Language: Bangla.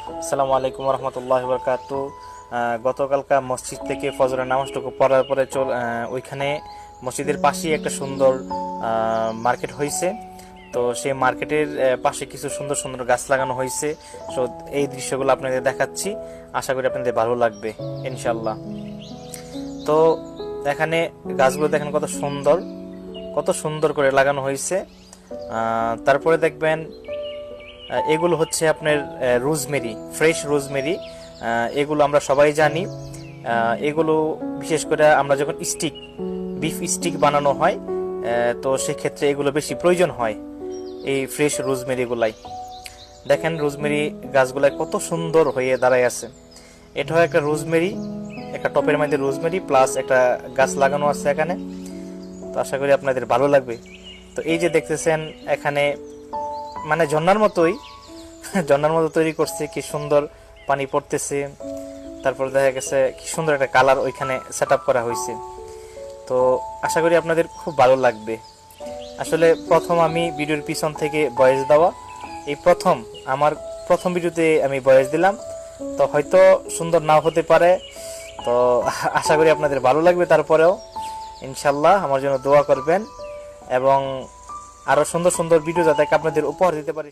আসসালামু আলাইকুম রহমতুল্লাহ বরকাত। গতকালকা মসজিদ থেকে ফজরের নামাজটুকু পড়ার পরে ওইখানে মসজিদের পাশেই একটা সুন্দর মার্কেট হয়েছে। তো সেই মার্কেটের পাশে কিছু সুন্দর সুন্দর গাছ লাগানো হয়েছে। তো এই দৃশ্যগুলো আপনাদের দেখাচ্ছি, আশা করি আপনাদের ভালো লাগবে ইনশাল্লাহ। তো এখানে গাছগুলো দেখেন কত সুন্দর করে লাগানো হয়েছে। তারপরে দেখবেন এগুলো হচ্ছে আপনার রোজমেরি, ফ্রেশ রোজমেরি। এগুলো আমরা সবাই জানি। এগুলো বিশেষ করে আমরা যখন বিফ স্টিক বানানো হয়, তো সেক্ষেত্রে এগুলো বেশি প্রয়োজন হয়, এই ফ্রেশ রোজমেরিগুলাই। দেখেন রোজমেরি গাছগুলাই কত সুন্দর হয়ে দাঁড়ায় আছে। এটাও একটা রোজমেরি, একটা টপের মধ্যে রোজমেরি প্লাস একটা গাছ লাগানো আছে এখানে। তো আশা করি আপনাদের ভালো লাগবে। তো এই যে দেখতেছেন এখানে মানে ঝর্ণার মতো তৈরি করছে, কি সুন্দর পানি পড়তেছে। তারপর দেখা গেছে কি সুন্দর একটা কালার ওইখানে সেট আপ করা হয়েছে। তো আশা করি আপনাদের খুব ভালো লাগবে। আসলে প্রথম আমি ভিডিওর পিছন থেকে ভয়েস দেওয়া, এই আমার প্রথম ভিডিওতে আমি ভয়েস দিলাম। তো হয়তো সুন্দর নাও হতে পারে, তো আশা করি আপনাদের ভালো লাগবে। তারপরেও ইনশাল্লাহ আমার জন্য দোয়া করবেন এবং আরো সুন্দর সুন্দর ভিডিও যাতে আপনাদের উপহার দিতে পারি।